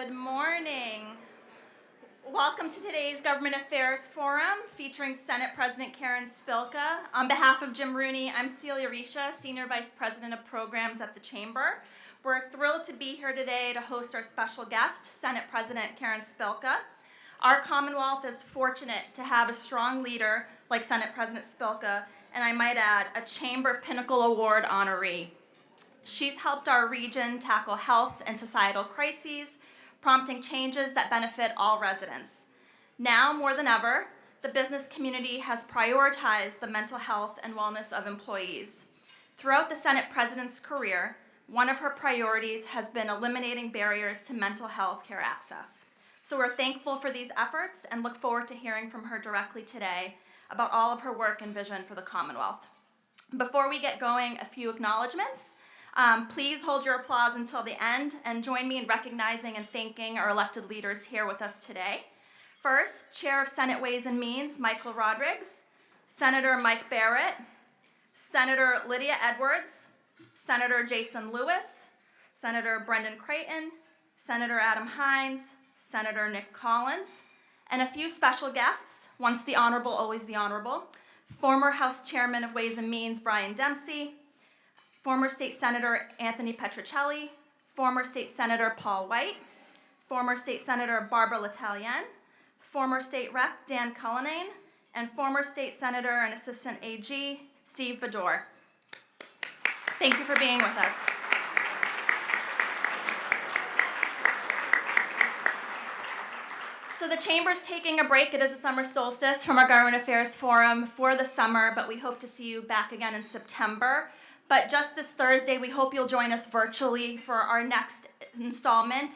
Good morning. Welcome to today's Government Affairs Forum featuring Senate President Karen Spilka. On behalf of Jim Rooney, I'm Celia Risha, Senior Vice President of Programs at the Chamber. We're thrilled to be here today to host our special guest, Senate President Karen Spilka. Our Commonwealth is fortunate to have a strong leader like Senate President Spilka, and I might add, a Chamber Pinnacle Award honoree. She's helped our region tackle health and societal crises, prompting changes that benefit all residents. Now, more than ever, the business community has prioritized the mental health and wellness of employees. Throughout the Senate President's career, one of her priorities has been eliminating barriers to mental health care access. So we're thankful for these efforts and look forward to hearing from her directly today about all of her work and vision for the Commonwealth. Before we get going, a few acknowledgements. Please hold your applause until the end and join me in recognizing and thanking our elected leaders here with us today. First, Chair of Senate Ways and Means, Michael Rodrigues, Senator Mike Barrett, Senator Lydia Edwards, Senator Jason Lewis, Senator Brendan Creighton, Senator Adam Hines, Senator Nick Collins, and a few special guests, once the honorable, always the honorable, former House Chairman of Ways and Means, Brian Dempsey, former State Senator Anthony Petrocelli, former State Senator Paul White, former State Senator Barbara L'Italienne, former State Rep Dan Cullinane, and former State Senator and Assistant AG Steve Bador. Thank you for being with us. So the Chamber's taking a break. It is the summer solstice from our Government Affairs Forum for the summer, but we hope to see you back again in September. But just this Thursday, we hope you'll join us virtually for our next installment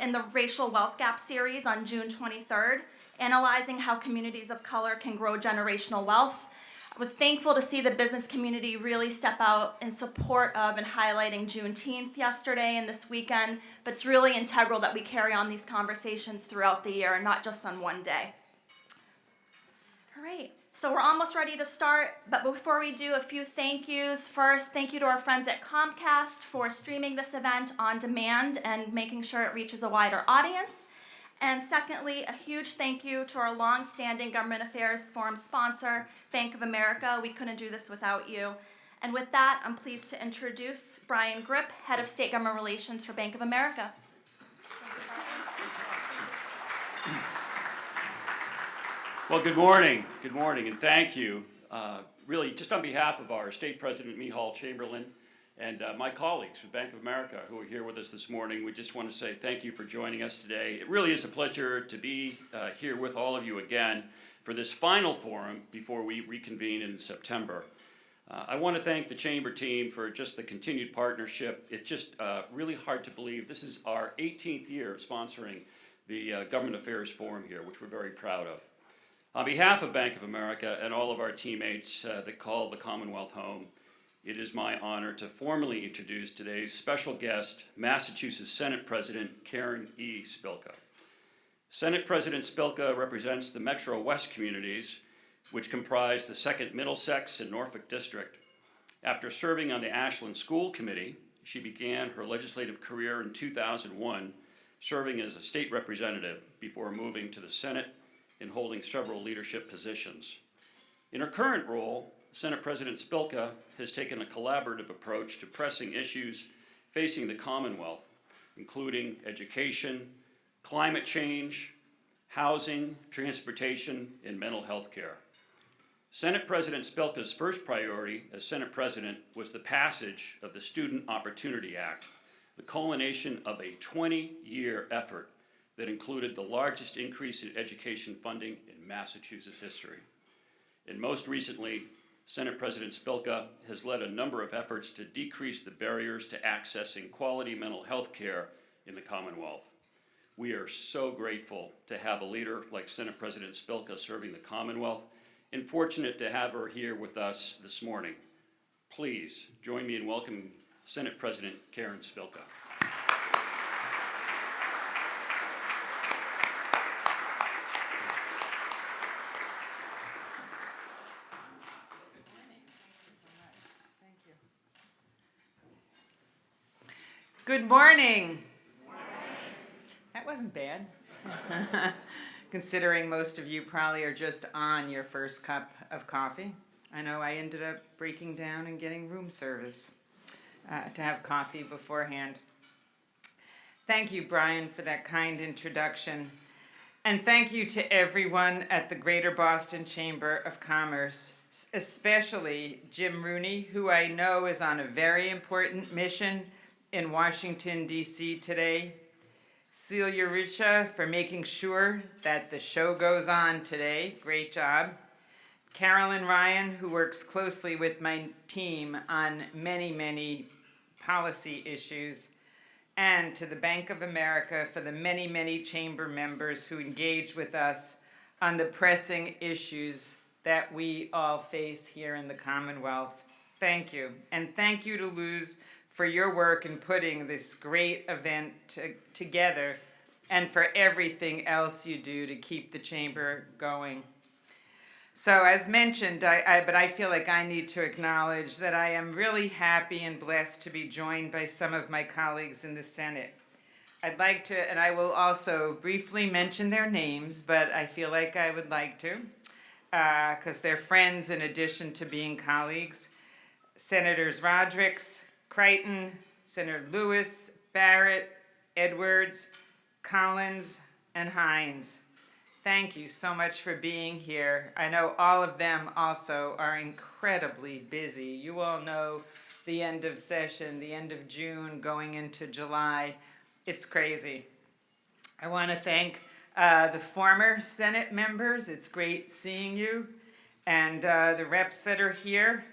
in the Racial Wealth Gap series on June 23rd, analyzing how communities of color can grow generational wealth. I was thankful to see the business community really step out in support of and highlighting Juneteenth yesterday and this weekend, but it's really integral that we carry on these conversations throughout the year and not just on one day. All right. So we're almost ready to start, but before we do, a few thank yous. First, thank you to our friends at Comcast for streaming this event on demand and making sure it reaches a wider audience. And secondly, a huge thank you to our long-standing Government Affairs Forum sponsor, Bank of America. We couldn't do this without you. And with that, I'm pleased to introduce Brian Grip, Head of State Government Relations for Bank of America. Well, good morning, and thank you. Really, just on behalf of our State President, Mihal Chamberlain, and my colleagues from Bank of America who are here with us this morning, we just want to say thank you for joining us today. It really is a pleasure to be here with all of you again for this final forum before we reconvene in September. I want to thank the Chamber team for just the continued partnership. It's just really hard to believe this is our 18th year of sponsoring the Government Affairs Forum here, which we're very proud of. On behalf of Bank of America and all of our teammates that call the Commonwealth home, it is my honor to formally introduce today's special guest, Massachusetts Senate President Karen E. Spilka. Senate President Spilka represents the Metro West communities, which comprise the 2nd Middlesex and Norfolk District. After serving on the Ashland School Committee, she began her legislative career in 2001, serving as a state representative before moving to the Senate and holding several leadership positions. In her current role, Senate President Spilka has taken a collaborative approach to pressing issues facing the Commonwealth, including education, climate change, housing, transportation, and mental health care. Senate President Spilka's first priority as Senate President was the passage of the Student Opportunity Act, the culmination of a 20-year effort that included the largest increase in education funding in Massachusetts history. And most recently, Senate President Spilka has led a number of efforts to decrease the barriers to accessing quality mental health care in the Commonwealth. We are so grateful to have a leader like Senate President Spilka serving the Commonwealth and fortunate to have her here with us this morning. Please join me in welcoming Senate President Karen Spilka. Good morning. wasn't bad. Considering most of you probably are just on your first cup of coffee. I know I ended up breaking down and getting room service to have coffee beforehand. Thank you, Brian, for that kind introduction. And thank you to everyone at the Greater Boston Chamber of Commerce, especially Jim Rooney, who I know is on a very important mission in Washington, D.C. today. Celia Richa for making sure that the show goes on today. Great job. Carolyn Ryan, who works closely with my team on many, many policy issues. And to the Bank of America for the many, many chamber members who engage with us on the pressing issues that we all face here in the Commonwealth. Thank you. And thank you to Luz for your work in putting this great event together and for everything else you do to keep the chamber going. So as mentioned, but I feel like I need to acknowledge that I am really happy and blessed to be joined by some of my colleagues in the Senate. I'd like to, and I will also briefly mention their names, but I feel like I would like to, because they're friends in addition to being colleagues. Senators Rodericks, Creighton, Senator Lewis, Barrett, Edwards, Collins, and Hines. Thank you so much for being here. I know all of them also are incredibly busy. You all know the end of session, the end of June, going into July. It's crazy. I want to thank the former Senate members. It's great seeing you. And the reps that are here.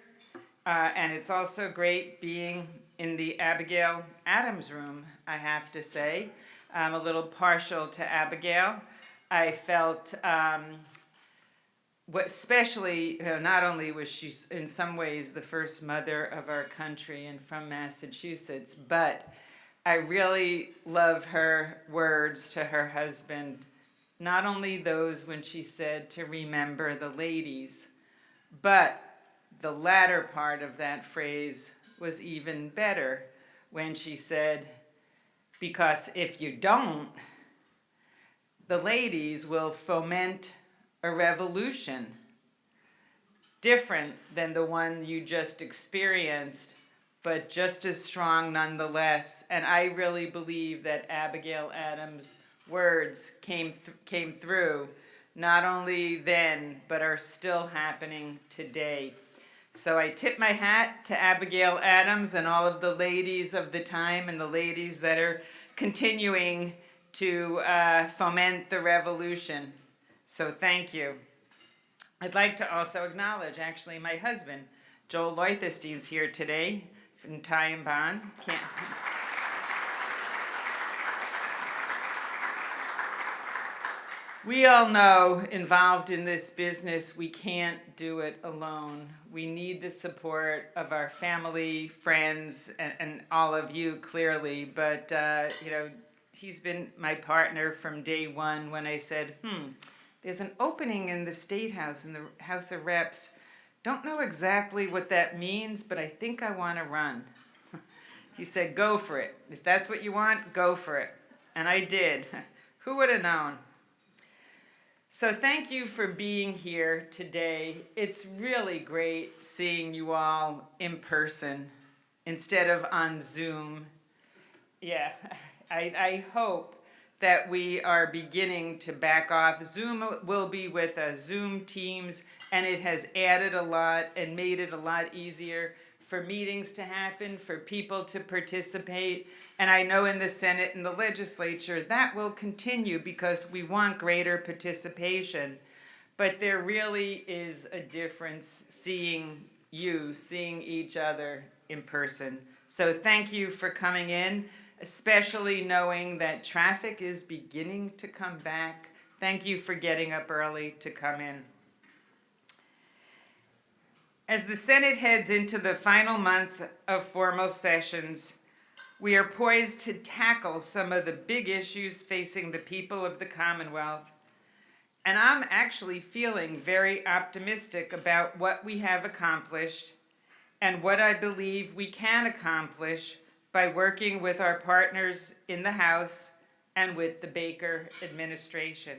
And it's also great being in the Abigail Adams room, I have to say. I'm a little partial to Abigail. I felt, especially, not only was she in some ways the first mother of our country and from Massachusetts, but I really love her words to her husband, not only those when she said to remember the ladies, but the latter part of that phrase was even better when she said, because if you don't, the ladies will foment a revolution different than the one you just experienced, but just as strong nonetheless. And I really believe that Abigail Adams' words came through, not only then, but are still happening today. So I tip my hat to Abigail Adams and all of the ladies of the time and the ladies that are continuing to foment the revolution. So thank you. I'd like to also acknowledge, actually, my husband, Joel Leuthestein's here today from Ty and Bond. We all know, involved in this business, we can't do it alone. We need the support of our family, friends, and all of you, clearly. But, he's been my partner from day one when I said, there's an opening in the State House, in the House of Reps. Don't know exactly what that means, but I think I want to run. He said, go for it. If that's what you want, go for it. And I did. Who would have known? So thank you for being here today. It's really great seeing you all in person instead of on Zoom. Yeah, I hope that we are beginning to back off. Zoom will be with us, Zoom Teams, and it has added a lot and made it a lot easier for meetings to happen, for people to participate. And I know in the Senate and the legislature that will continue because we want greater participation. But there really is a difference seeing each other in person. So thank you for coming in, especially knowing that traffic is beginning to come back. Thank you for getting up early to come in. As the Senate heads into the final month of formal sessions, we are poised to tackle some of the big issues facing the people of the Commonwealth. And I'm actually feeling very optimistic about what we have accomplished and what I believe we can accomplish by working with our partners in the House and with the Baker administration.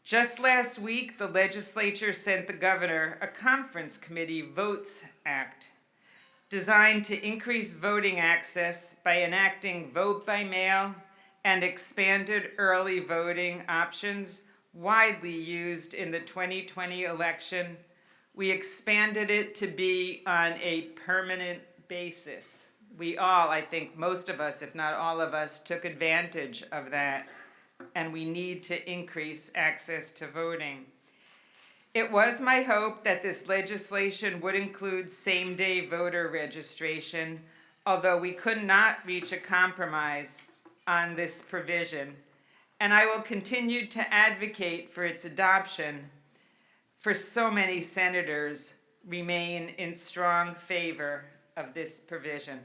Just last week, the legislature sent the governor a conference committee votes act designed to increase voting access by enacting vote by mail and expanded early voting options widely used in the 2020 election. We expanded it to be on a permanent basis. We all, I think most of us, if not all of us, took advantage of that, and we need to increase access to voting. It was my hope that this legislation would include same-day voter registration, although we could not reach a compromise on this provision, and I will continue to advocate for its adoption, for so many senators remain in strong favor of this provision.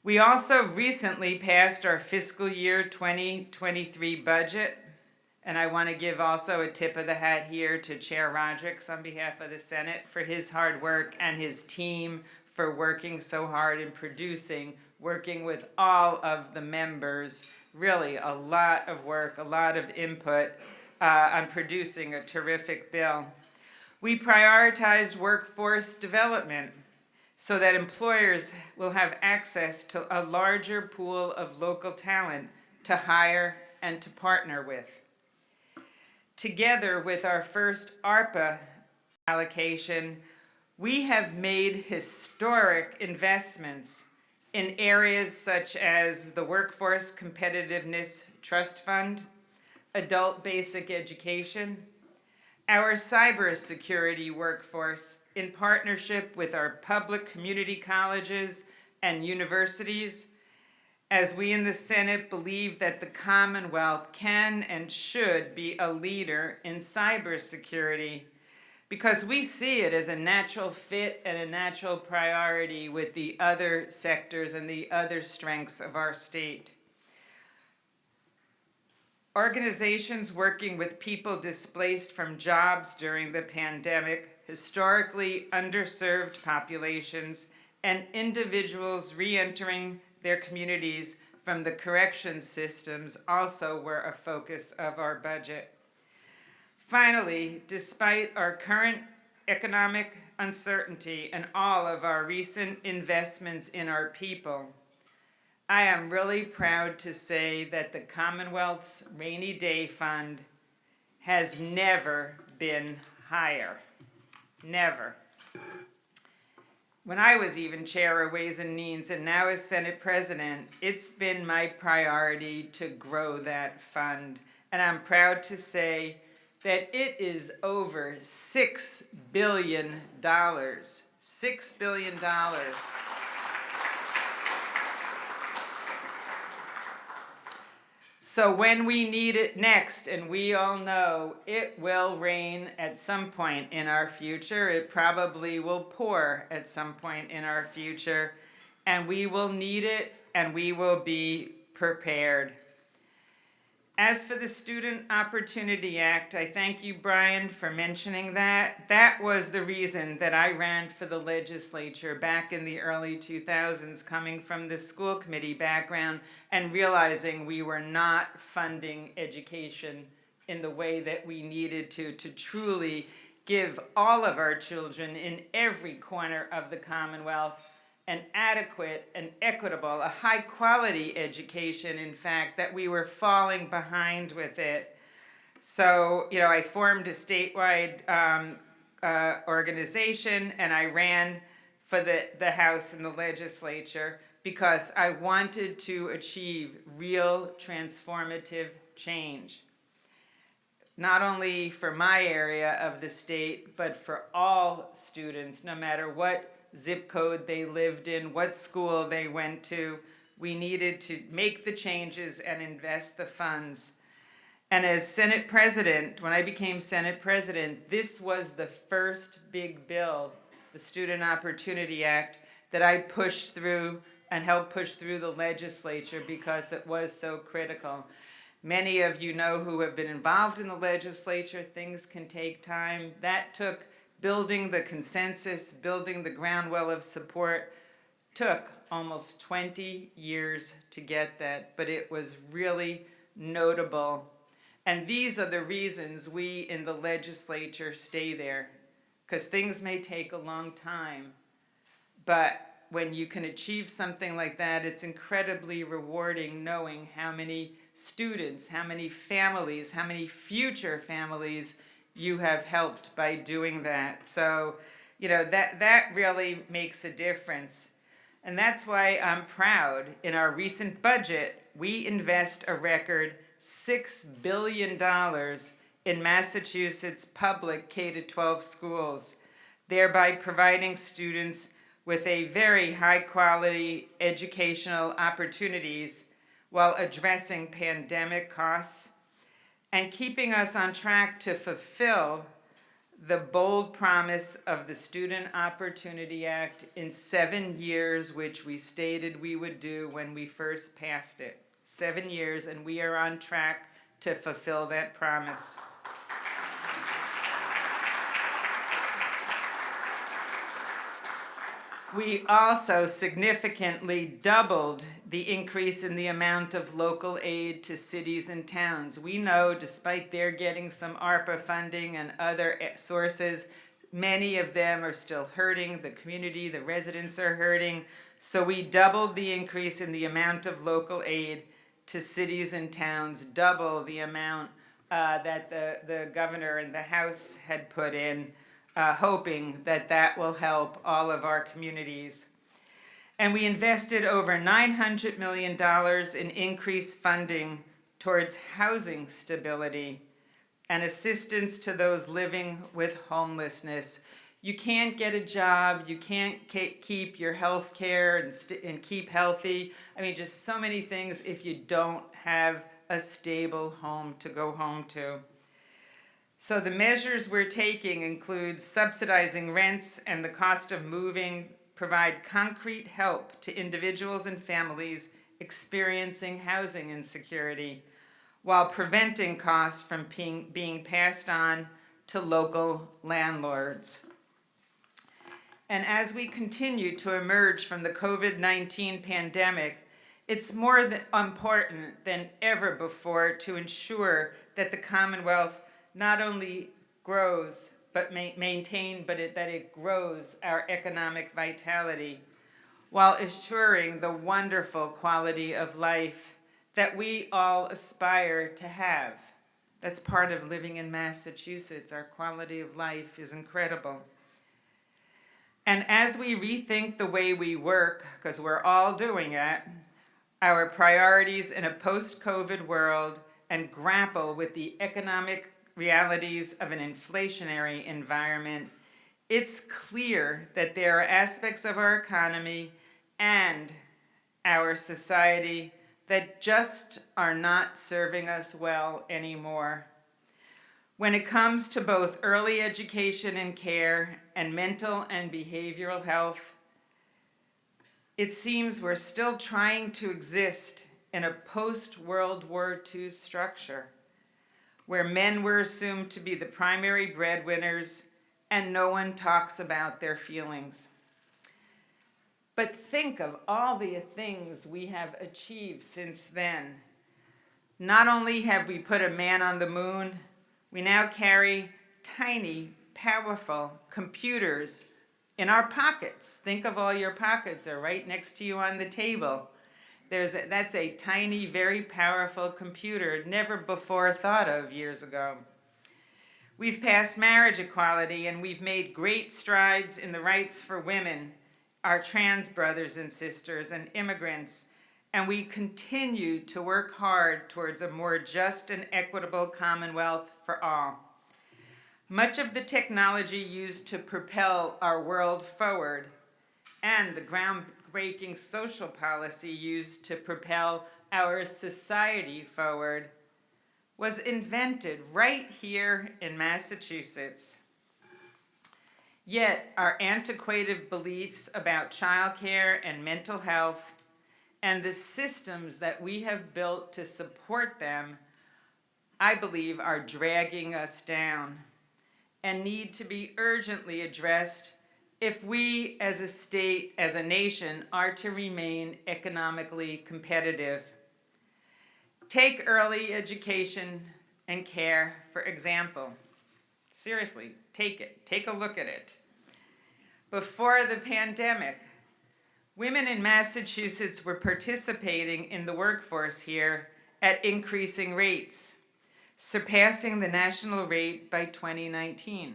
We also recently passed our fiscal year 2023 budget, and I want to give also a tip of the hat here to Chair Rodrick on behalf of the Senate for his hard work and his team for working so hard in producing, working with all of the members, really a lot of work, a lot of input on producing a terrific bill. We prioritized workforce development so that employers will have access to a larger pool of local talent to hire and to partner with. Together with our first ARPA allocation, we have made historic investments in areas such as the Workforce Competitiveness Trust Fund, adult basic education, our cybersecurity workforce in partnership with our public community colleges and universities, as we in the Senate believe that the Commonwealth can and should be a leader in cybersecurity, because we see it as a natural fit and a natural priority with the other sectors and the other strengths of our state. Organizations working with people displaced from jobs during the pandemic, historically underserved populations, and individuals re-entering their communities from the correction systems also were a focus of our budget. Finally, despite our current economic uncertainty and all of our recent investments in our people, I am really proud to say that the Commonwealth's Rainy Day Fund has never been higher. Never. When I was even chair of Ways and Means and now as Senate President, it's been my priority to grow that fund. And I'm proud to say that it is over $6 billion. $6 billion. So when we need it next, and we all know it will rain at some point in our future, it probably will pour at some point in our future, and we will need it, and we will be prepared. As for the Student Opportunity Act, I thank you, Brian, for mentioning that. That was the reason that I ran for the legislature back in the early 2000s, coming from the school committee background and realizing we were not funding education in the way that we needed to truly give all of our children in every corner of the Commonwealth an adequate and equitable, a high-quality education, in fact, that we were falling behind with it. So, I formed a statewide organization, and I ran for the House and the legislature because I wanted to achieve real transformative change, not only for my area of the state, but for all students, no matter what zip code they lived in, what school they went to. We needed to make the changes and invest the funds. And as Senate President, when I became Senate President, this was the first big bill, the Student Opportunity Act, that I pushed through and helped push through the legislature because it was so critical. Many of you know who have been involved in the legislature, things can take time. That took building the consensus, building the ground well of support, took almost 20 years to get that, but it was really notable. And these are the reasons we in the legislature stay there, because things may take a long time, but when you can achieve something like that, it's incredibly rewarding knowing how many students, how many families, how many future families you have helped by doing that. So, that really makes a difference. And that's why I'm proud. In our recent budget, we invest a record $6 billion in Massachusetts public K-12 schools, thereby providing students with a very high quality educational opportunities while addressing pandemic costs and keeping us on track to fulfill the bold promise of the Student Opportunity Act in 7 years, which we stated we would do when we first passed it. 7 years, and we are on track to fulfill that promise. We also significantly doubled the increase in the amount of local aid to cities and towns. We know, despite their getting some ARPA funding and other sources, many of them are still hurting. The community, the residents are hurting. So we doubled the increase in the amount of local aid to cities and towns, double the amount that the governor and the House had put in, hoping that will help all of our communities. And we invested over $900 million in increased funding towards housing stability and assistance to those living with homelessness. You can't get a job, you can't keep your health care and keep healthy. I mean, just so many things if you don't have a stable home to go home to. So the measures we're taking include subsidizing rents and the cost of moving, provide concrete help to individuals and families experiencing housing insecurity, while preventing costs from being passed on to local landlords. And as we continue to emerge from the COVID-19 pandemic, it's more important than ever before to ensure that the Commonwealth not only grows, but that it grows our economic vitality, while assuring the wonderful quality of life that we all aspire to have. That's part of living in Massachusetts. Our quality of life is incredible. And as we rethink the way we work, because we're all doing it, our priorities in a post-COVID world, and grapple with the economic realities of an inflationary environment, it's clear that there are aspects of our economy and our society that just are not serving us well anymore. When it comes to both early education and care and mental and behavioral health, it seems we're still trying to exist in a post-World War II structure where men were assumed to be the primary breadwinners and no one talks about their feelings. But think of all the things we have achieved since then. Not only have we put a man on the moon, we now carry tiny, powerful computers in our pockets. Think of all your pockets are right next to you on the table. That's a tiny, very powerful computer never before thought of years ago. We've passed marriage equality and we've made great strides in the rights for women, our trans brothers and sisters, and immigrants, and we continue to work hard towards a more just and equitable Commonwealth for all. Much of the technology used to propel our world forward and the groundbreaking social policy used to propel our society forward was invented right here in Massachusetts. Yet our antiquated beliefs about childcare and mental health and the systems that we have built to support them, I believe, are dragging us down and need to be urgently addressed if we as a state, as a nation, are to remain economically competitive. Take early education and care, for example. Seriously, take it. Take a look at it. Before the pandemic, women in Massachusetts were participating in the workforce here at increasing rates, surpassing the national rate by 2019.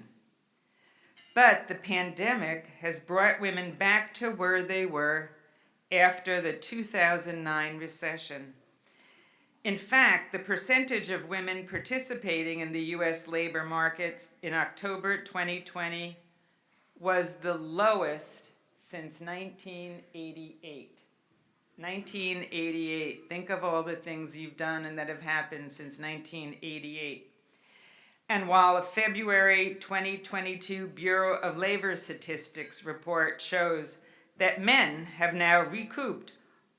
But the pandemic has brought women back to where they were after the 2009 recession. In fact, the percentage of women participating in the U.S. labor markets in October 2020 was the lowest since 1988. 1988. Think of all the things you've done and that have happened since 1988. And while a February 2022 Bureau of Labor Statistics report shows that men have now recouped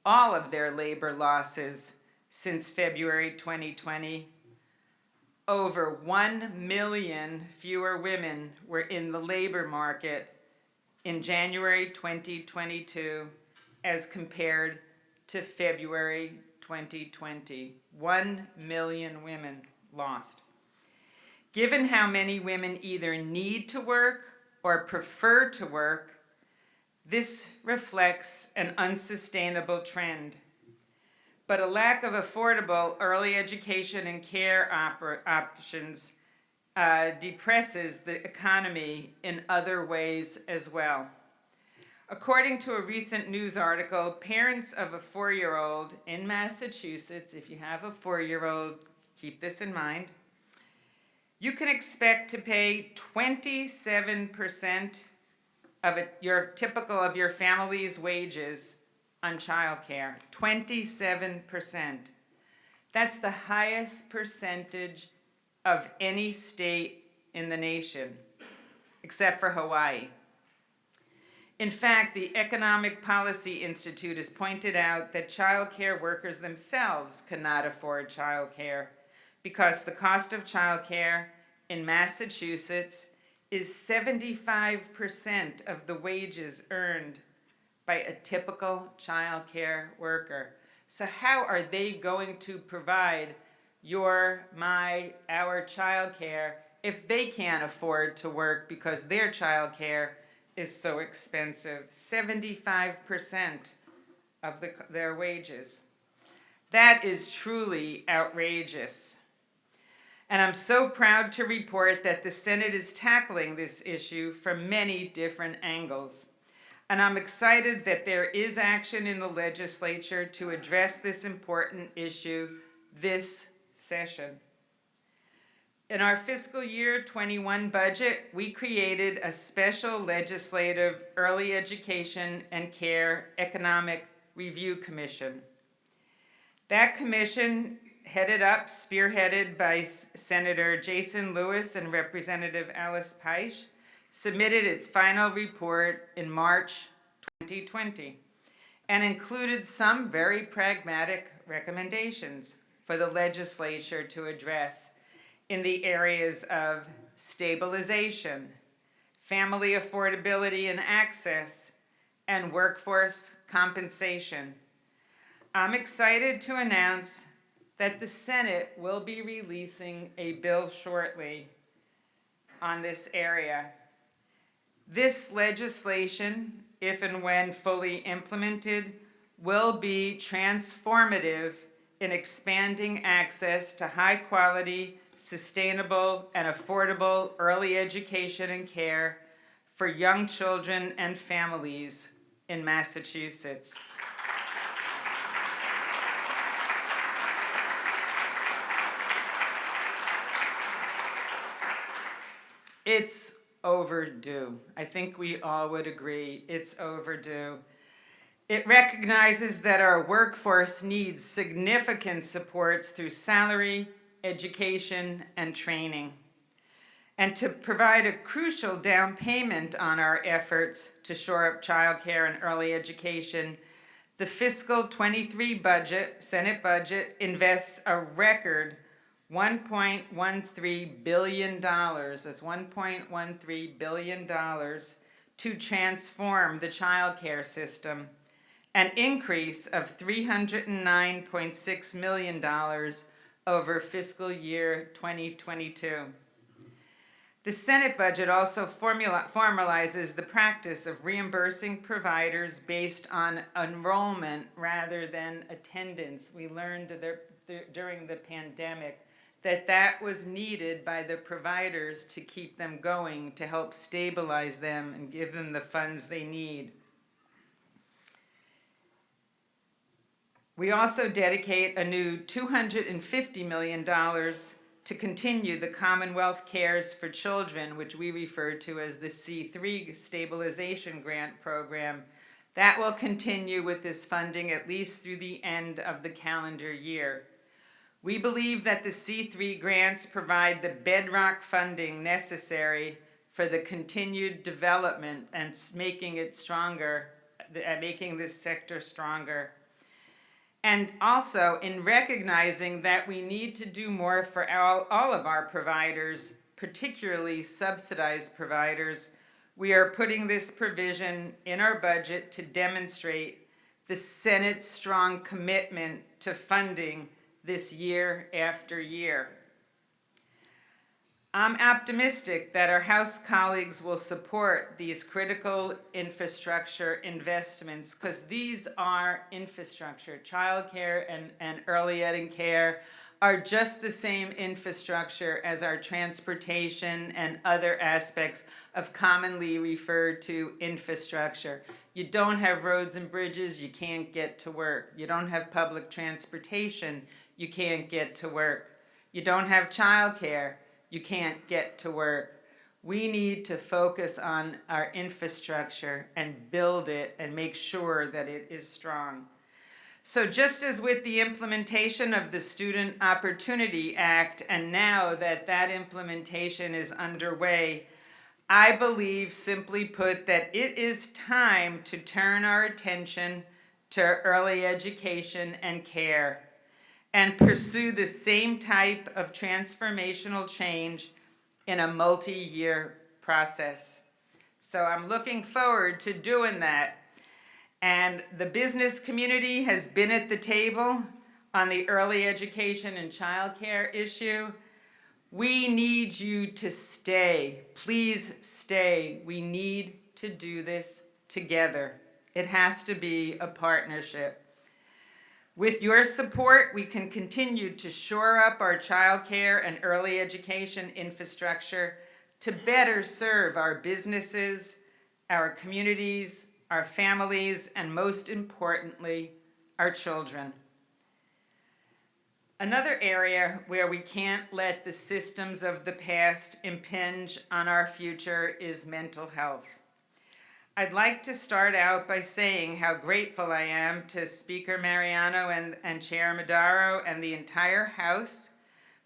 all of their labor losses since February 2020, over 1 million fewer women were in the labor market in January 2022 as compared to February 2020. 1 million women lost. Given how many women either need to work or prefer to work, this reflects an unsustainable trend. But a lack of affordable early education and care options depresses the economy in other ways as well. According to a recent news article, parents of a 4-year-old in Massachusetts, if you have a 4-year-old, keep this in mind, you can expect to pay 27% of your family's wages on childcare. 27%. That's the highest percentage of any state in the nation, except for Hawaii. In fact, the Economic Policy Institute has pointed out that childcare workers themselves cannot afford childcare because the cost of childcare in Massachusetts is 75% of the wages earned by a typical childcare worker. So how are they going to provide our childcare if they can't afford to work because their childcare is so expensive? 75% of their wages. That is truly outrageous. And I'm so proud to report that the Senate is tackling this issue from many different angles. And I'm excited that there is action in the legislature to address this important issue this session. In our fiscal year 21 budget, we created a special legislative early education and care economic review commission. That commission, spearheaded by Senator Jason Lewis and Representative Alice Paish, submitted its final report in March 2020 and included some very pragmatic recommendations for the legislature to address in the areas of stabilization, family affordability and access, and workforce compensation. I'm excited to announce that the Senate will be releasing a bill shortly on this area. This legislation, if and when fully implemented, will be transformative in expanding access to high quality, sustainable, and affordable early education and care for young children and families in Massachusetts. It's overdue. I think we all would agree it's overdue. It recognizes that our workforce needs significant supports through salary, education, and training, and to provide a crucial down payment on our efforts to shore up childcare and early education. The fiscal 23 budget, Senate budget, invests a record $1.13 billion, that's $1.13 billion, to transform the child care system, an increase of $309.6 million over fiscal year 2022. The Senate budget also formalizes the practice of reimbursing providers based on enrollment rather than attendance. We learned during the pandemic that was needed by the providers to keep them going, to help stabilize them and give them the funds they need. We also dedicate a new $250 million to continue the Commonwealth Cares for Children, which we refer to as the C3 Stabilization Grant Program. That will continue with this funding at least through the end of the calendar year. We believe that the C3 grants provide the bedrock funding necessary for the continued development and making it stronger, making this sector stronger. And also in recognizing that we need to do more for all of our providers, particularly subsidized providers, we are putting this provision in our budget to demonstrate the Senate's strong commitment to funding this year after year. I'm optimistic that our House colleagues will support these critical infrastructure investments, because these are infrastructure. Child care and early ed and care are just the same infrastructure as our transportation and other aspects of commonly referred to infrastructure. You don't have roads and bridges, you can't get to work. You don't have public transportation, you can't get to work. You don't have child care, you can't get to work. We need to focus on our infrastructure and build it and make sure that it is strong. So just as with the implementation of the Student Opportunity Act, and now that that implementation is underway, I believe, simply put, that it is time to turn our attention to early education and care and pursue the same type of transformational change in a multi-year process. So I'm looking forward to doing that. And the business community has been at the table on the early education and childcare issue. We need you to stay. Please stay. We need to do this together. It has to be a partnership. With your support, we can continue to shore up our childcare and early education infrastructure to better serve our businesses, our communities, our families, and most importantly, our children. Another area where we can't let the systems of the past impinge on our future is mental health. I'd like to start out by saying how grateful I am to Speaker Mariano and Chair Madaro and the entire House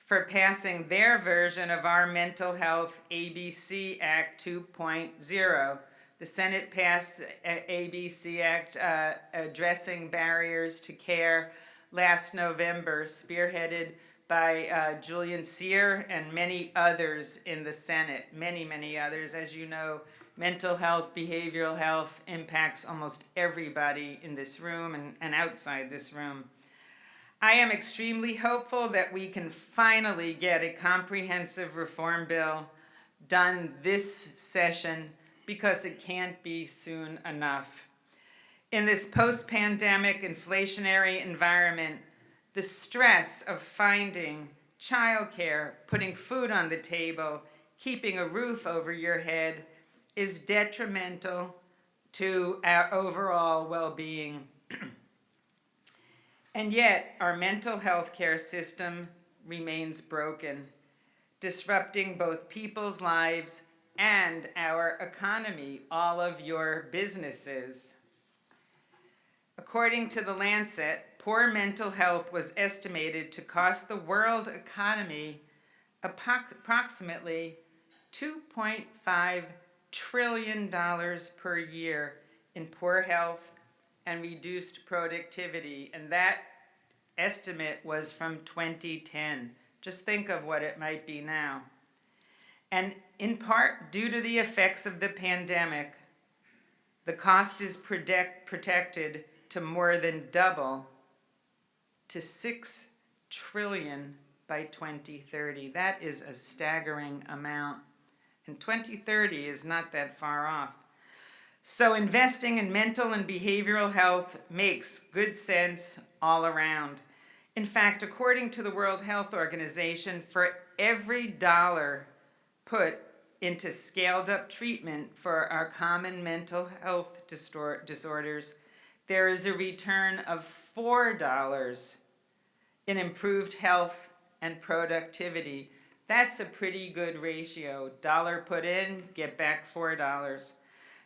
for passing their version of our Mental Health ABC Act 2.0. The Senate passed ABC Act addressing barriers to care last November, spearheaded by Julian Sear and many others in the Senate, many others. As you know, mental health, behavioral health impacts almost everybody in this room and outside this room. I am extremely hopeful that we can finally get a comprehensive reform bill done this session, because it can't be soon enough. In this post-pandemic inflationary environment, the stress of finding childcare, putting food on the table, keeping a roof over your head is detrimental to our overall well-being. And yet, our mental health care system remains broken, disrupting both people's lives and our economy, all of your businesses. According to The Lancet, poor mental health was estimated to cost the world economy approximately $2.5 trillion per year in poor health and reduced productivity. And that estimate was from 2010. Just think of what it might be now. And in part due to the effects of the pandemic, The cost is projected to more than double to $6 trillion by 2030. That is a staggering amount. And 2030 is not that far off. So investing in mental and behavioral health makes good sense all around. In fact, according to the World Health Organization, for every dollar put into scaled up treatment for our common mental health disorders, there is a return of $4 in improved health and productivity. That's a pretty good ratio. Dollar put in, get back $4.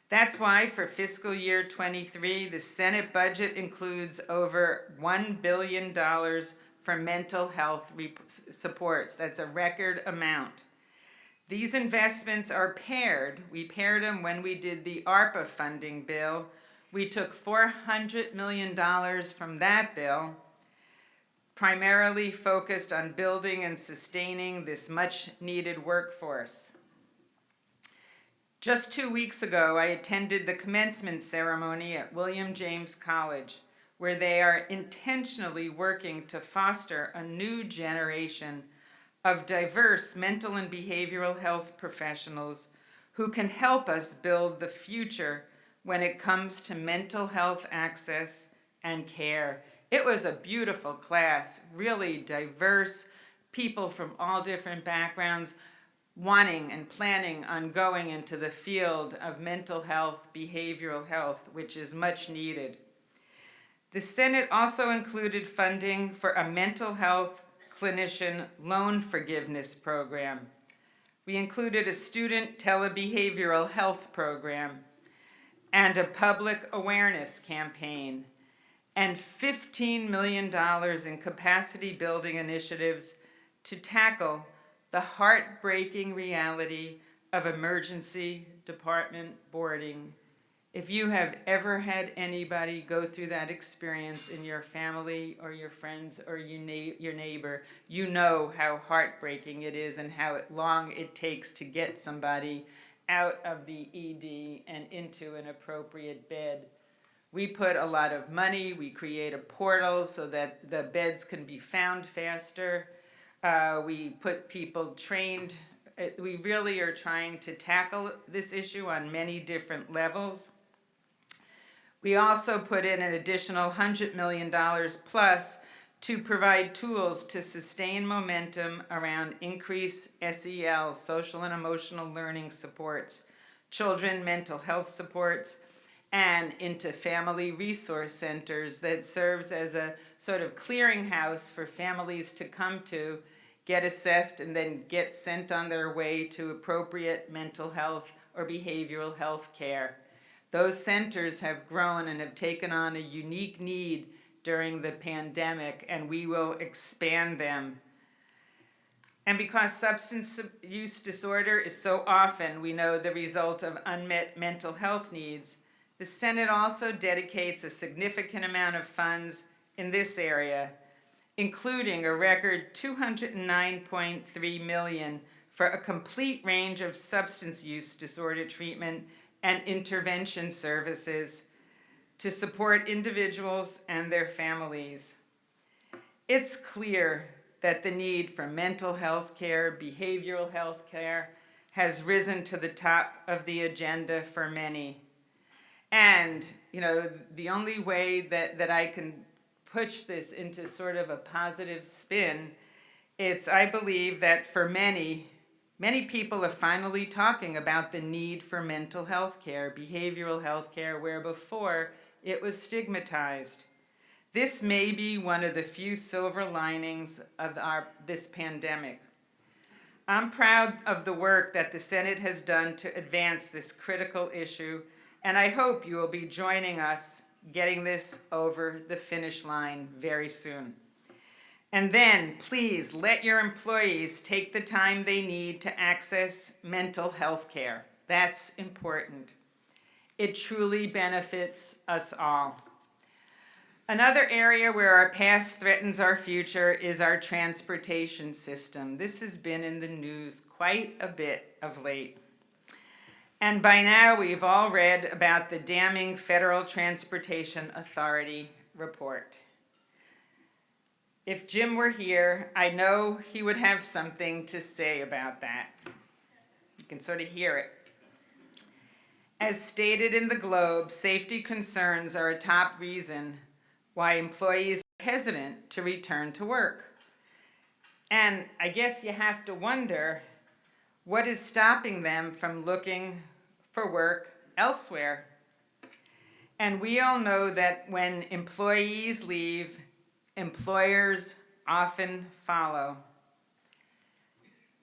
That's why for fiscal year 23, the Senate budget includes over $1 billion for mental health supports. That's a record amount. These investments are paired. We paired them when we did the ARPA funding bill. We took $400 million from that bill, primarily focused on building and sustaining this much needed workforce. Just 2 weeks ago, I attended the commencement ceremony at William James College, where they are intentionally working to foster a new generation of diverse mental and behavioral health professionals who can help us build the future when it comes to mental health access and care. It was a beautiful class, really diverse people from all different backgrounds, wanting and planning on going into the field of mental health, behavioral health, which is much needed. The Senate also included funding for a mental health clinician loan forgiveness program. We included a student telebehavioral health program and a public awareness campaign, and $15 million in capacity building initiatives to tackle the heartbreaking reality of emergency department boarding. If you have ever had anybody go through that experience in your family or your friends or your neighbor, you know how heartbreaking it is and how long it takes to get somebody out of the ED and into an appropriate bed. We put a lot of money, we create a portal so that the beds can be found faster. We put people trained. We really are trying to tackle this issue on many different levels. We also put in an additional $100 million plus to provide tools to sustain momentum around increased SEL, social and emotional learning supports, children mental health supports, and into family resource centers that serves as a sort of clearinghouse for families to come to, get assessed, and then get sent on their way to appropriate mental health or behavioral health care. Those centers have grown and have taken on a unique need during the pandemic, and we will expand them. And because substance use disorder is so often, we know, the result of unmet mental health needs, the Senate also dedicates a significant amount of funds in this area, including a record $209.3 million for a complete range of substance use disorder treatment and intervention services to support individuals and their families. It's clear that the need for mental health care, behavioral health care, has risen to the top of the agenda for many. And, the only way that I can push this into sort of a positive spin, I believe that for many people are finally talking about the need for mental health care, behavioral health care, where before it was stigmatized. This may be one of the few silver linings of this pandemic. I'm proud of the work that the Senate has done to advance this critical issue, and I hope you will be joining us getting this over the finish line very soon. And then, please let your employees take the time they need to access mental health care. That's important. It truly benefits us all. Another area where our past threatens our future is our transportation system. This has been in the news quite a bit of late. And by now, we've all read about the damning Federal Transportation Authority report. If Jim were here, I know he would have something to say about that. You can sort of hear it. As stated in the Globe, safety concerns are a top reason why employees are hesitant to return to work. And I guess you have to wonder, what is stopping them from looking for work elsewhere? And we all know that when employees leave, employers often follow.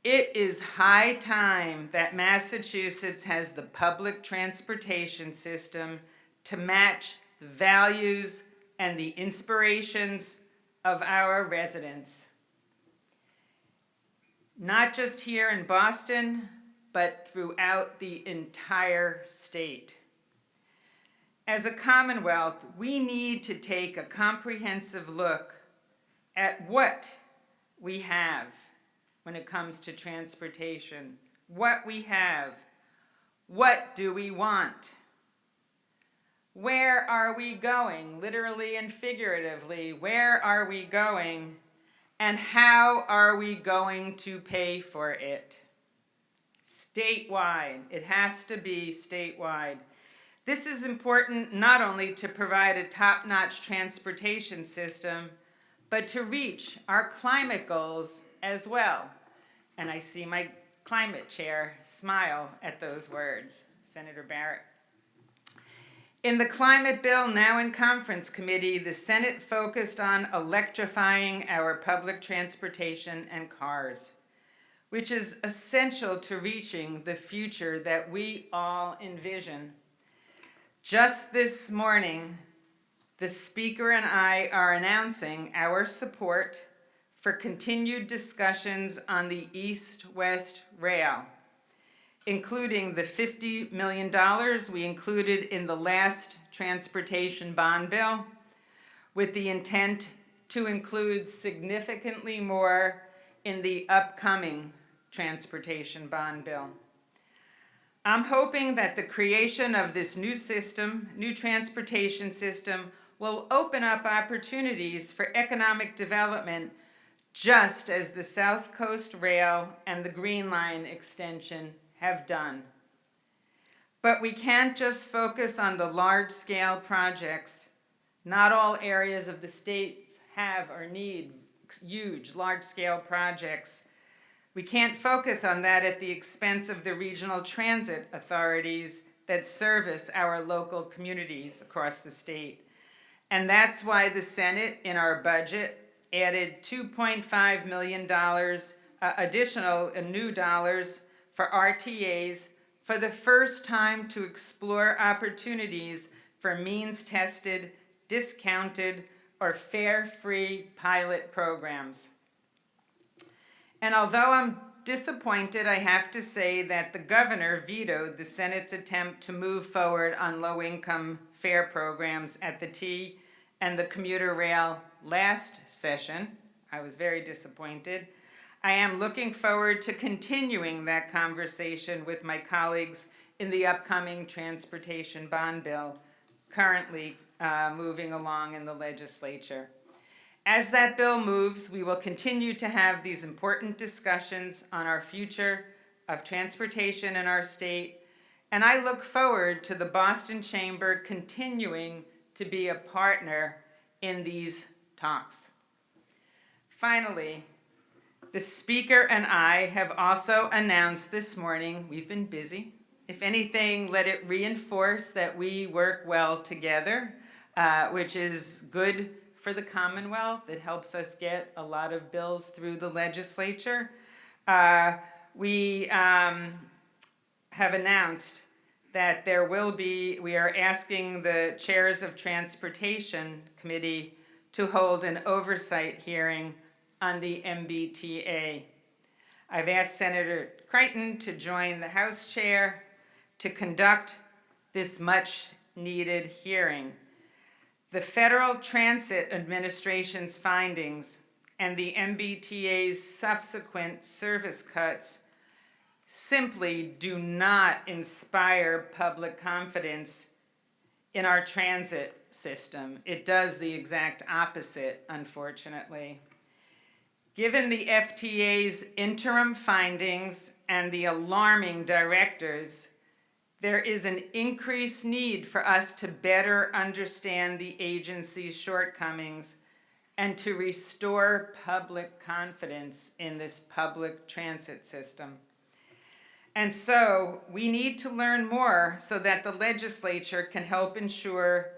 It is high time that Massachusetts has the public transportation system to match the values and the inspirations of our residents. Not just here in Boston, but throughout the entire state. As a Commonwealth, we need to take a comprehensive look at what we have when it comes to transportation. What we have. What do we want? Where are we going, literally and figuratively? Where are we going? And how are we going to pay for it? Statewide. It has to be statewide. This is important not only to provide a top-notch transportation system, but to reach our climate goals as well. And I see my climate chair smile at those words, Senator Barrett. In the climate bill now in conference committee, the Senate focused on electrifying our public transportation and cars, which is essential to reaching the future that we all envision. Just this morning, the Speaker and I are announcing our support for continued discussions on the East-West Rail, including the $50 million we included in the last transportation bond bill, with the intent to include significantly more in the upcoming transportation bond bill. I'm hoping that the creation of this new transportation system, will open up opportunities for economic development, just as the South Coast Rail and the Green Line extension have done. But we can't just focus on the large-scale projects. Not all areas of the state have or need huge, large-scale projects. We can't focus on that at the expense of the regional transit authorities that service our local communities across the state. And that's why the Senate, in our budget, added $2.5 million additional new dollars for RTAs for the first time to explore opportunities for means-tested, discounted, or fare-free pilot programs. And although I'm disappointed, I have to say that the governor vetoed the Senate's attempt to move forward on low-income fare programs at the T and the commuter rail last session. I was very disappointed. I am looking forward to continuing that conversation with my colleagues in the upcoming transportation bond bill, currently moving along in the legislature. As that bill moves, we will continue to have these important discussions on our future of transportation in our state, and I look forward to the Boston Chamber continuing to be a partner in these talks. Finally, the Speaker and I have also announced this morning, we've been busy. If anything, let it reinforce that we work well together, which is good for the Commonwealth. It helps us get a lot of bills through the legislature. We have announced that we are asking the chairs of Transportation Committee to hold an oversight hearing on the MBTA. I've asked Senator Creighton to join the House chair to conduct this much needed hearing. The Federal Transit Administration's findings and the MBTA's subsequent service cuts simply do not inspire public confidence in our transit system. It does the exact opposite, unfortunately. Given the FTA's interim findings and the alarming directives, there is an increased need for us to better understand the agency's shortcomings and to restore public confidence in this public transit system. And so we need to learn more so that the legislature can help ensure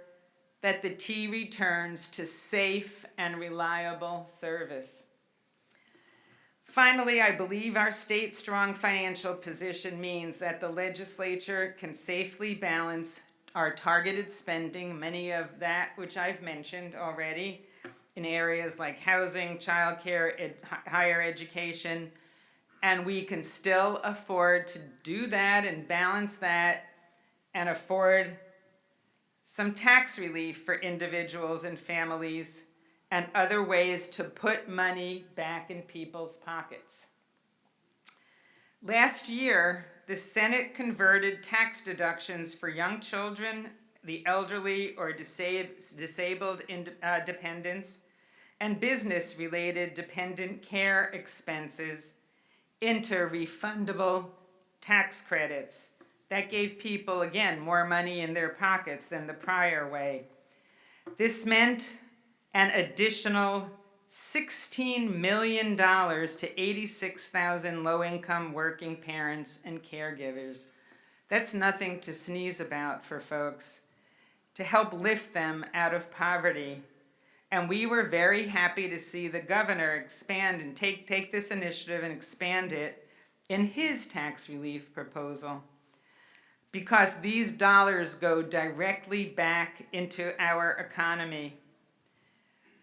that the T returns to safe and reliable service. Finally, I believe our state's strong financial position means that the legislature can safely balance our targeted spending, many of that which I've mentioned already, in areas like housing, childcare, higher education, and we can still afford to do that and balance that and afford some tax relief for individuals and families and other ways to put money back in people's pockets. Last year, the Senate converted tax deductions for young children, the elderly or disabled dependents, and business-related dependent care expenses into refundable tax credits. That gave people, again, more money in their pockets than the prior way. This meant an additional $16 million to 86,000 low-income working parents and caregivers. That's nothing to sneeze about for folks, to help lift them out of poverty. And we were very happy to see the governor expand and take this initiative and expand it in his tax relief proposal, because these dollars go directly back into our economy.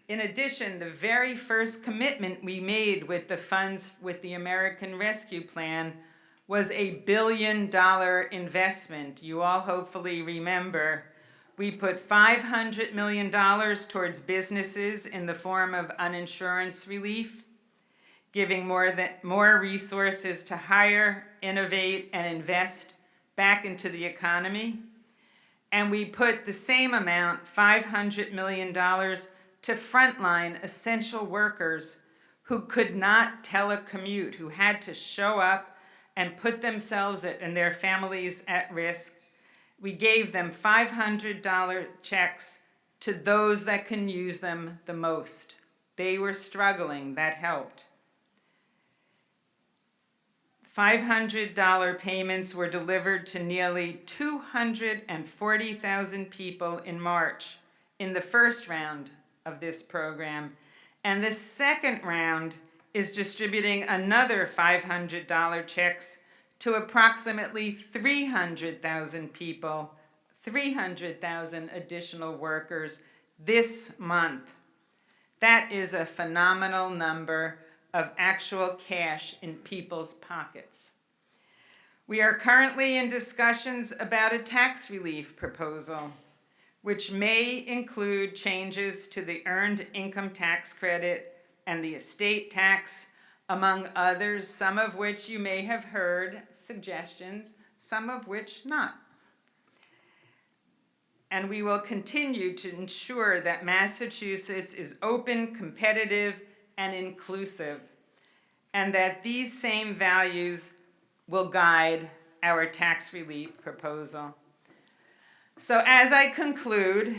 In addition, the very first commitment we made with the funds with the American Rescue Plan was a $1 billion investment. You all hopefully remember. We put $500 million towards businesses in the form of uninsurance relief, giving more resources to hire, innovate, and invest back into the economy. And we put the same amount, $500 million, to frontline essential workers who could not telecommute, who had to show up and put themselves and their families at risk. We gave them $500 checks to those that can use them the most. They were struggling, that helped. $500 payments were delivered to nearly 240,000 people in March in the first round of this program. And the second round is distributing another $500 checks to approximately 300,000 people, 300,000 additional workers this month. That is a phenomenal number of actual cash in people's pockets. We are currently in discussions about a tax relief proposal, which may include changes to the earned income tax credit and the estate tax, among others, some of which you may have heard suggestions, some of which not. And we will continue to ensure that Massachusetts is open, competitive, and inclusive, and that these same values will guide our tax relief proposal. So as I conclude,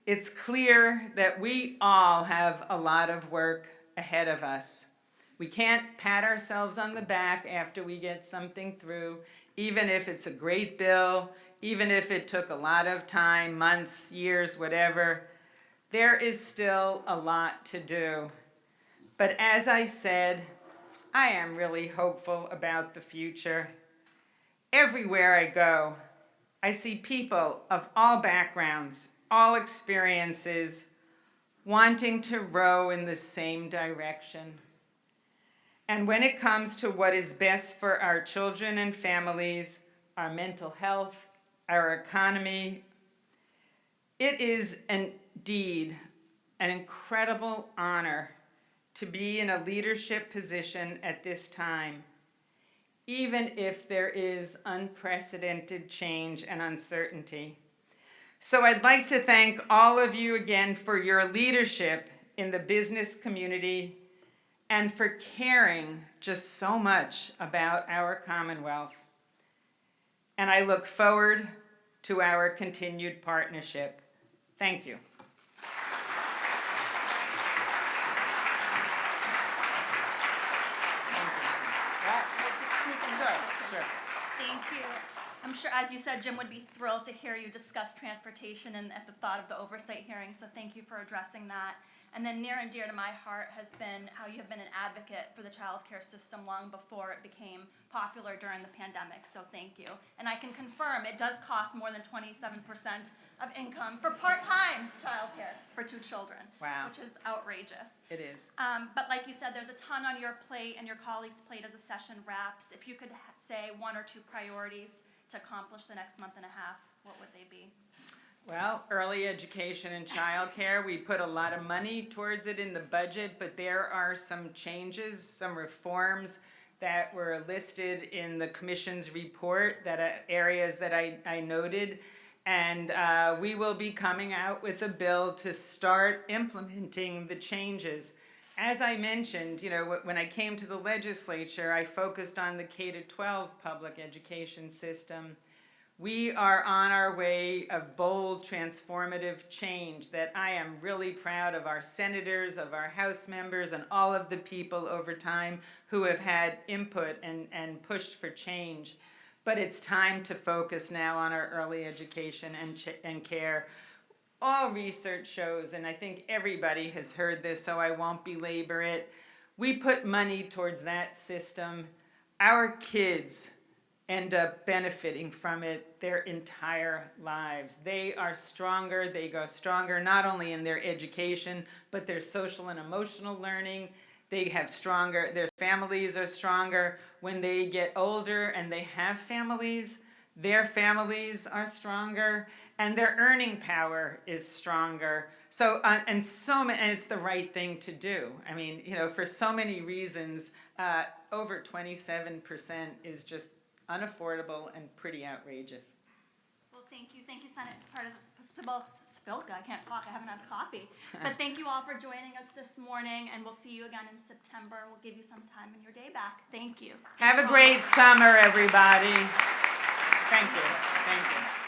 it's clear that we all have a lot of work ahead of us. We can't pat ourselves on the back after we get something through, even if it's a great bill, even if it took a lot of time, months, years, whatever. There is still a lot to do. But as I said, I am really hopeful about the future. Everywhere I go, I see people of all backgrounds, all experiences, wanting to row in the same direction. And when it comes to what is best for our children and families, our mental health, our economy, it is indeed an incredible honor to be in a leadership position at this time. even if there is unprecedented change and uncertainty. So I'd like to thank all of you again for your leadership in the business community and for caring just so much about our Commonwealth. And I look forward to our continued partnership. Thank you. Thank you. I'm sure, as you said, Jim would be thrilled to hear you discuss transportation and at the thought of the oversight hearing, so thank you for addressing that. And then near and dear to my heart has been how you have been an advocate for the child care system long before it became popular during the pandemic, so thank you. And I can confirm it does cost more than 27% of income for part-time child care for 2 children. Wow. Which is outrageous. It is. But like you said, there's a ton on your plate and your colleagues' plate as a session wraps. If you could say 1 or 2 priorities to accomplish the next month and a half, what would they be? Well, early education and childcare, we put a lot of money towards it in the budget, but there are some changes, some reforms that were listed in the Commission's report, that areas that I noted. And we will be coming out with a bill to start implementing the changes. As I mentioned, when I came to the legislature, I focused on the K-12 public education system. We are on our way of bold, transformative change that I am really proud of our senators, of our House members, and all of the people over time who have had input and pushed for change. But it's time to focus now on our early education and care. All research shows, and I think everybody has heard this, so I won't belabor it, we put money towards that system. Our kids end up benefiting from it their entire lives. They are stronger, they go stronger not only in their education, but their social and emotional learning. They have stronger, their families are stronger. When they get older and they have families, their families are stronger and their earning power is stronger. So, and it's the right thing to do. I mean, for so many reasons, over 27% is just unaffordable and pretty outrageous. Well, thank you, Senate President Spilka. I can't talk, I haven't had coffee. But thank you all for joining us this morning, and we'll see you again in September. We'll give you some time in your day back. Thank you. Have a great summer, everybody. Thank you. Thank you.